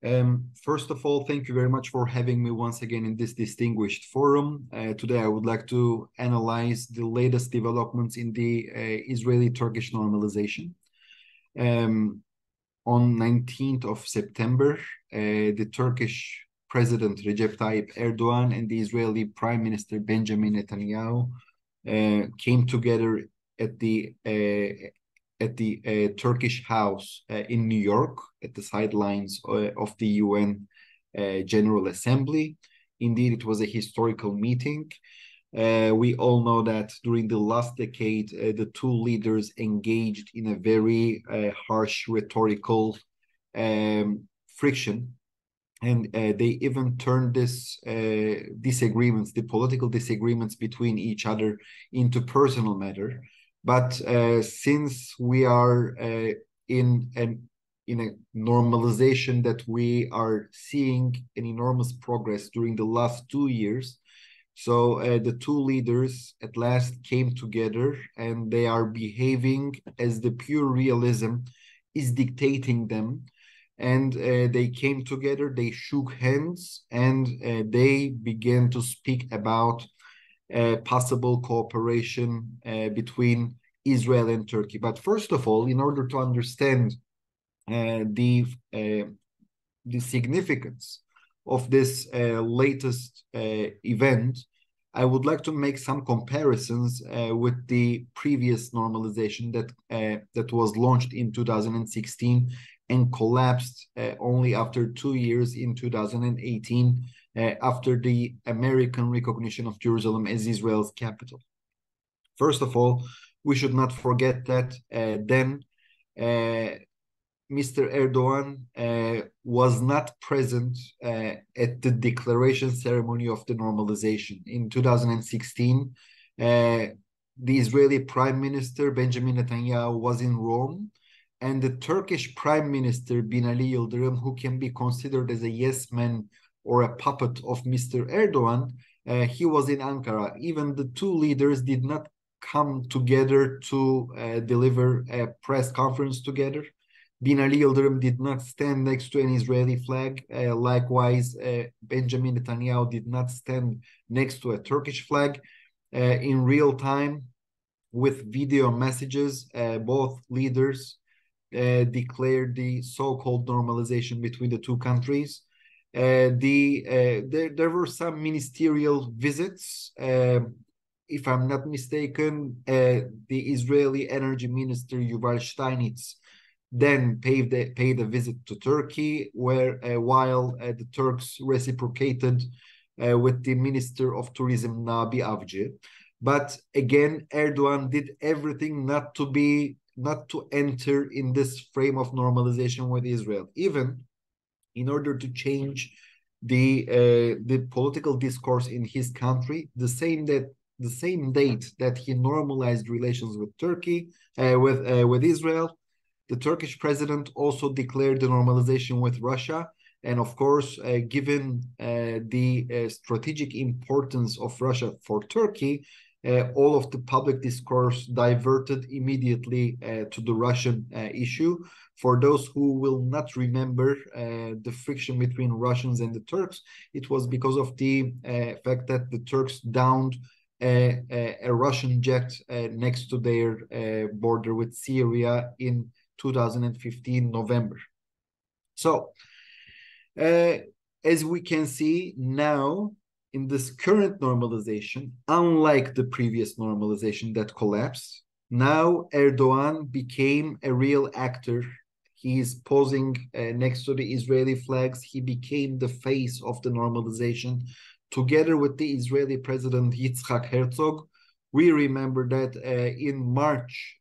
First of all, thank you very much for having me once again in this distinguished forum. Today, I would like to analyze the latest developments in the Israeli-Turkish normalization. On 19th of September, the Turkish President Recep Tayyip Erdogan and the Israeli Prime Minister Benjamin Netanyahu came together at the Turkish House in New York, at the sidelines of the UN General Assembly. Indeed, it was a historical meeting. We all know that during the last decade, the two leaders engaged in a very harsh rhetorical friction. And they even turned this disagreements, the political disagreements between each other, into personal matter. But since we are in a normalization that we are seeing an enormous progress during the last 2 years, so the two leaders at last came together and they are behaving as the pure realism is dictating them. And they came together, they shook hands, and they began to speak about possible cooperation between Israel and Turkey. But first of all, in order to understand the significance of this latest event, I would like to make some comparisons with the previous normalization that was launched in 2016 and collapsed only after 2 years in 2018 after the American recognition of Jerusalem as Israel's capital. First of all, we should not forget that then Mr. Erdogan was not present at the declaration ceremony of the normalization. In 2016, the Israeli Prime Minister Benjamin Netanyahu was in Rome, and the Turkish Prime Minister Binali Yildirim, who can be considered as a yes man or a puppet of Mr. Erdogan, he was in Ankara. Even the two leaders did not come together to deliver a press conference together. Binali Yildirim did not stand next to an Israeli flag. Likewise, Benjamin Netanyahu did not stand next to a Turkish flag. In real time, with video messages, both leaders declared the so-called normalization between the two countries. There were some ministerial visits. If I'm not mistaken, the Israeli Energy Minister Yuval Steinitz then paid a visit to Turkey, while the Turks reciprocated with the Minister of Tourism Nabi Avcı. But again, Erdogan did everything not to enter in this frame of normalization with Israel, even in order to change the political discourse in his country. The same date that he normalized relations with Turkey, with Israel, the Turkish president also declared the normalization with Russia. And of course, given the strategic importance of Russia for Turkey, all of the public discourse diverted immediately to the Russian issue. For those who will not remember the friction between Russians and the Turks, it was because of the fact that the Turks downed a Russian jet next to their border with Syria in 2015 November. So, as we can see now, in this current normalization, unlike the previous normalization that collapsed, now Erdogan became a real actor. He is posing next to the Israeli flags. He became the face of the normalization. Together with the Israeli President Yitzhak Herzog, we remember that in March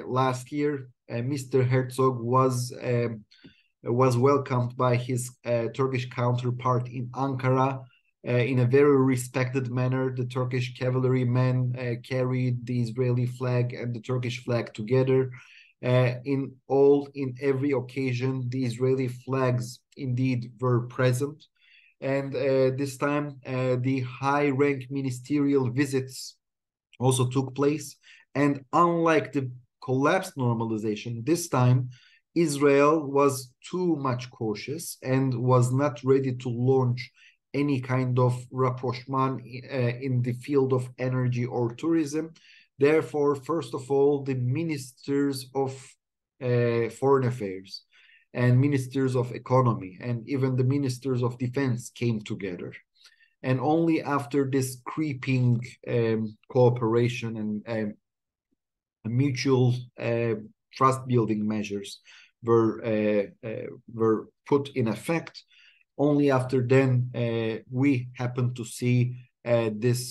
last year, Mr. Herzog was welcomed by his Turkish counterpart in Ankara in a very respected manner. The Turkish cavalrymen carried the Israeli flag and the Turkish flag together. In every occasion, the Israeli flags indeed were present. And this time, the high-rank ministerial visits also took place. And unlike the collapsed normalization, this time Israel was too much cautious and was not ready to launch any kind of rapprochement in the field of energy or tourism. Therefore, first of all, the ministers of foreign affairs and ministers of economy and even the ministers of defense came together. And only after this creeping cooperation and mutual trust building measures were put in effect, only after then we happened to see this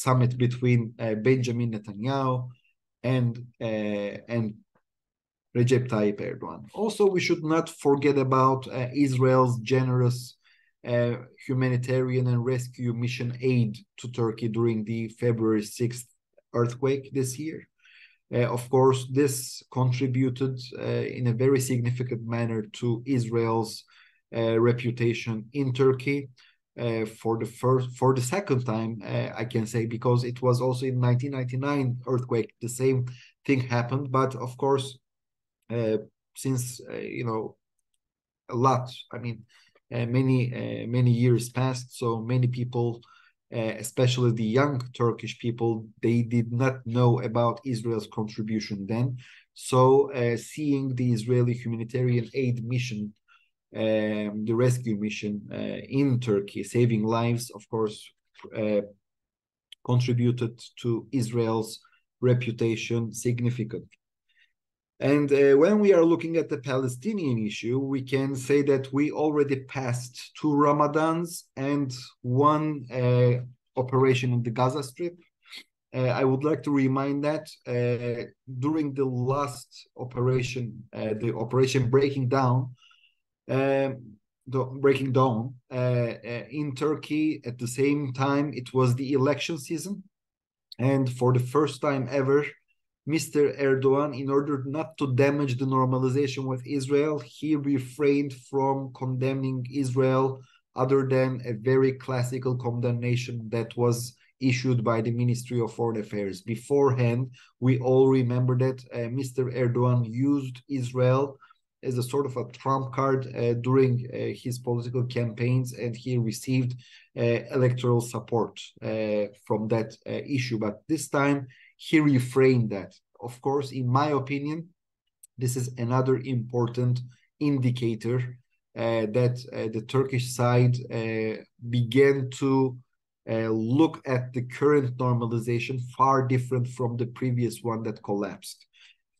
summit between Benjamin Netanyahu and Recep Tayyip Erdogan. Also, we should not forget about Israel's generous humanitarian and rescue mission aid to Turkey during the February 6th earthquake this year. Of course, this contributed in a very significant manner to Israel's reputation in Turkey for the second time, I can say, because it was also in 1999 earthquake, the same thing happened. But of course, since a lot, I mean, many years passed, so many people, especially the young Turkish people, they did not know about Israel's contribution then. So seeing the Israeli humanitarian aid mission, the rescue mission in Turkey, saving lives, of course, contributed to Israel's reputation significantly. And when we are looking at the Palestinian issue, we can say that we already passed 2 Ramadans and 1 operation in the Gaza Strip. I would like to remind that during the last operation, the operation Breaking Dawn, in Turkey, at the same time, it was the election season. And for the first time ever, Mr. Erdogan, in order not to damage the normalization with Israel, he refrained from condemning Israel other than a very classical condemnation that was issued by the Ministry of Foreign Affairs. Beforehand, we all remember that Mr. Erdogan used Israel as a sort of a trump card during his political campaigns, and he received electoral support from that issue. But this time, he refrained that. Of course, in my opinion, this is another important indicator that the Turkish side began to look at the current normalization far different from the previous one that collapsed.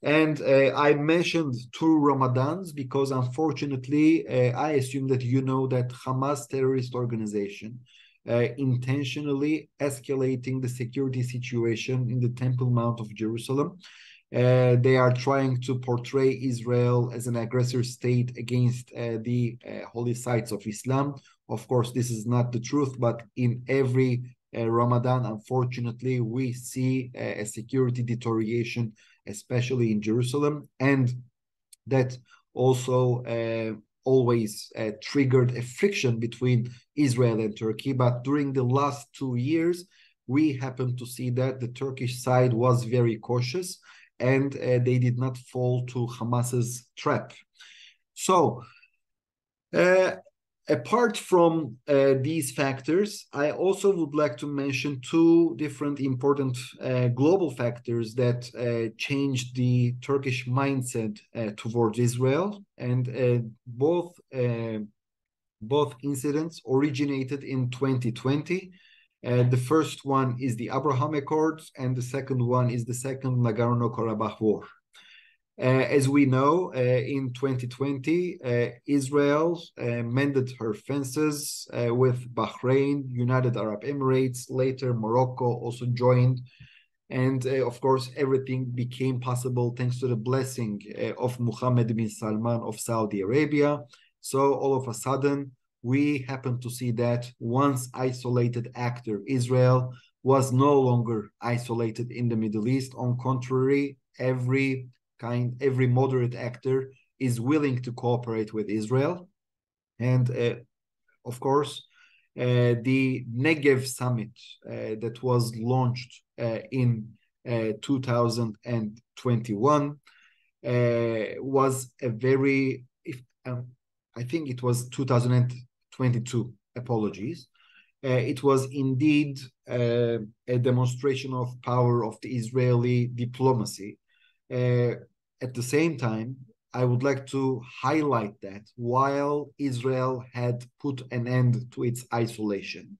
And I mentioned 2 Ramadans because unfortunately, I assume that you know that Hamas terrorist organization intentionally escalating the security situation in the Temple Mount of Jerusalem. They are trying to portray Israel as an aggressor state against the holy sites of Islam. Of course, this is not the truth, but in every Ramadan, unfortunately, we see a security deterioration, especially in Jerusalem, and that also always triggered a friction between Israel and Turkey. But during the last 2 years, we happened to see that the Turkish side was very cautious and they did not fall to Hamas's trap. So, apart from these factors, I also would like to mention 2 different important global factors that changed the Turkish mindset towards Israel, and both incidents originated in 2020. The first one is the Abraham Accords, and the second one is the Second Nagorno-Karabakh War. As we know, in 2020, Israel mended her fences with Bahrain, United Arab Emirates, later Morocco also joined. And of course, everything became possible thanks to the blessing of Mohammed bin Salman of Saudi Arabia. So all of a sudden, we happen to see that once isolated actor, Israel, was no longer isolated in the Middle East. On contrary, every moderate actor is willing to cooperate with Israel. And of course, the Negev summit that was launched in 2021 was a very, I think it was 2022, apologies. It was indeed a demonstration of power of the Israeli diplomacy. At the same time, I would like to highlight that while Israel had put an end to its isolation,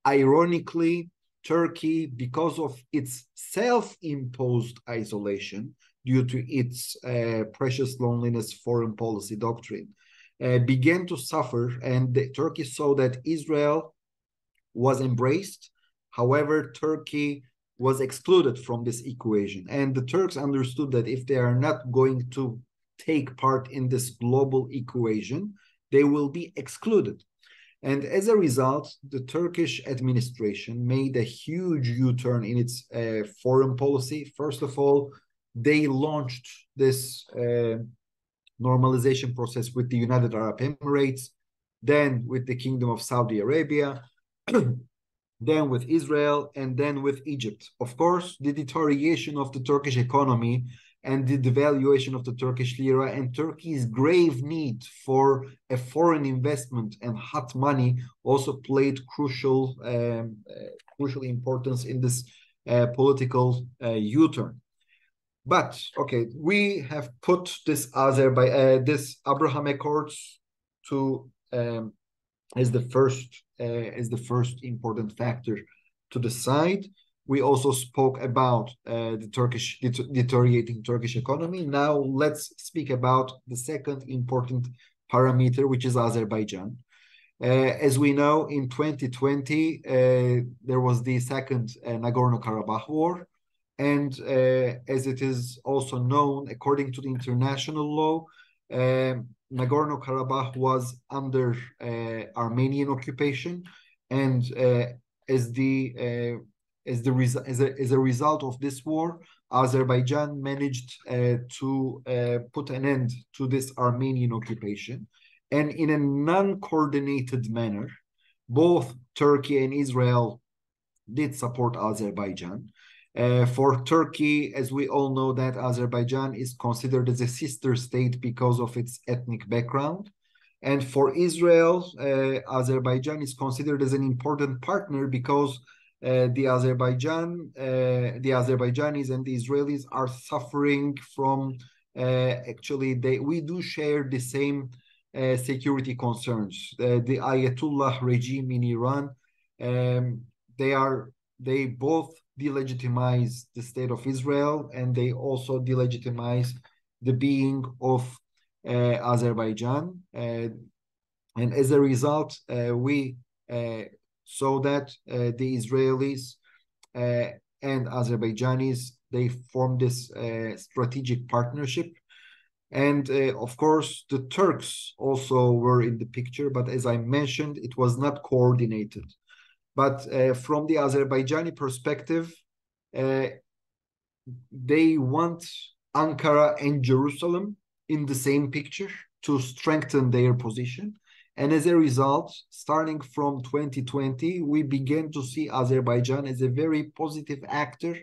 ironically, Turkey, because of its self-imposed isolation due to its precious loneliness foreign policy doctrine, began to suffer, and Turkey saw that Israel was embraced. However, Turkey was excluded from this equation. And the Turks understood that if they are not going to take part in this global equation, they will be excluded. And as a result, the Turkish administration made a huge U-turn in its foreign policy. First of all, they launched this normalization process with the United Arab Emirates, then with the Kingdom of Saudi Arabia, then with Israel, and then with Egypt. Of course, the deterioration of the Turkish economy and the devaluation of the Turkish lira and Turkey's grave need for a foreign investment and hot money also played crucial importance in this political U-turn. But okay, we have put this this Abraham Accords to as the first important factor to decide. We also spoke about the deteriorating Turkish economy. Now let's speak about the second important parameter, which is Azerbaijan. As we know, in 2020, there was the second Nagorno-Karabakh war. And as it is also known, according to the international law, Nagorno-Karabakh was under Armenian occupation, and as a result of this war, Azerbaijan managed to put an end to this Armenian occupation, and in a non-coordinated manner, both Turkey and Israel did support Azerbaijan. For Turkey, as we all know, that Azerbaijan is considered as a sister state because of its ethnic background. And for Israel, Azerbaijan is considered as an important partner because the Azerbaijanis and the Israelis are suffering from, we do share the same security concerns. The Ayatollah regime in Iran, they both delegitimize the state of Israel, and they also delegitimize the being of Azerbaijan. And as a result, we saw that the Israelis and Azerbaijanis, they formed this strategic partnership. And of course, the Turks also were in the picture, but as I mentioned, it was not coordinated. But from the Azerbaijani perspective, they want Ankara and Jerusalem in the same picture to strengthen their position. And as a result, starting from 2020, we began to see Azerbaijan as a very positive actor,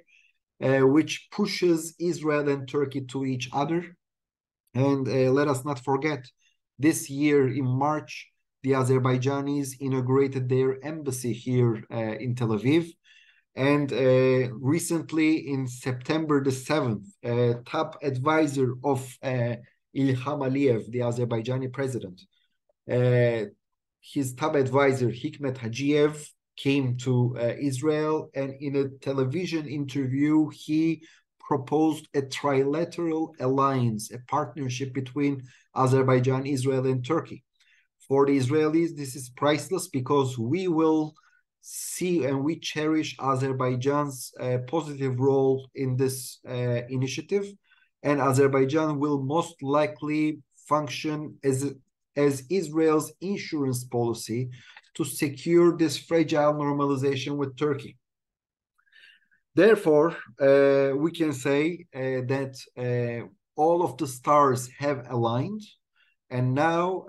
which pushes Israel and Turkey to each other. And let us not forget, this year in March, the Azerbaijanis inaugurated their embassy here in Tel Aviv. And recently, in September the 7th, top advisor of Ilham Aliyev, the Azerbaijani president, his top advisor, Hikmet Hacıyev, came to Israel. And in a television interview, he proposed a trilateral alliance, a partnership between Azerbaijan, Israel, and Turkey. For the Israelis, this is priceless because we will see and we cherish Azerbaijan's positive role in this initiative. And Azerbaijan will most likely function as Israel's insurance policy to secure this fragile normalization with Turkey. Therefore, we can say that all of the stars have aligned. And now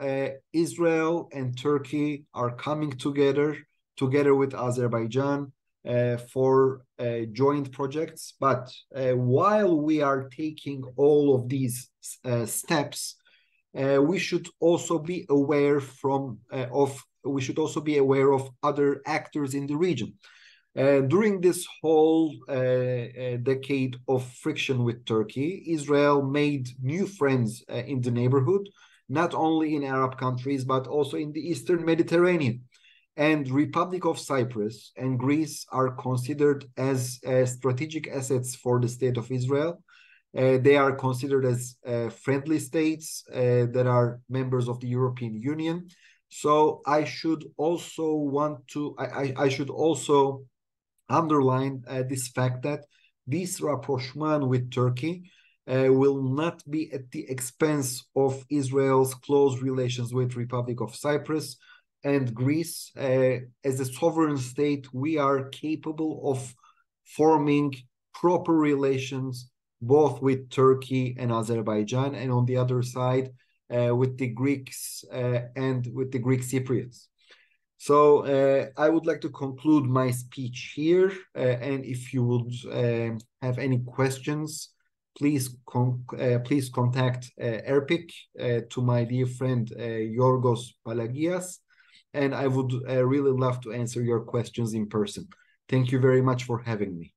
Israel and Turkey are coming together with Azerbaijan, for joint projects. But while we are taking all of these steps, we should also be aware of other actors in the region. During this whole decade of friction with Turkey, Israel made new friends in the neighborhood, not only in Arab countries, but also in the Eastern Mediterranean. And Republic of Cyprus and Greece are considered as strategic assets for the state of Israel. They are considered as friendly states that are members of the European Union. So I should also underline this fact that this rapprochement with Turkey will not be at the expense of Israel's close relations with Republic of Cyprus and Greece. As a sovereign state, we are capable of forming proper relations both with Turkey and Azerbaijan, and on the other side, with the Greeks and with the Greek Cypriots. So I would like to conclude my speech here, and if you would have any questions, please contact Erpik to my dear friend Yorgos Palagias, and I would really love to answer your questions in person. Thank you very much for having me.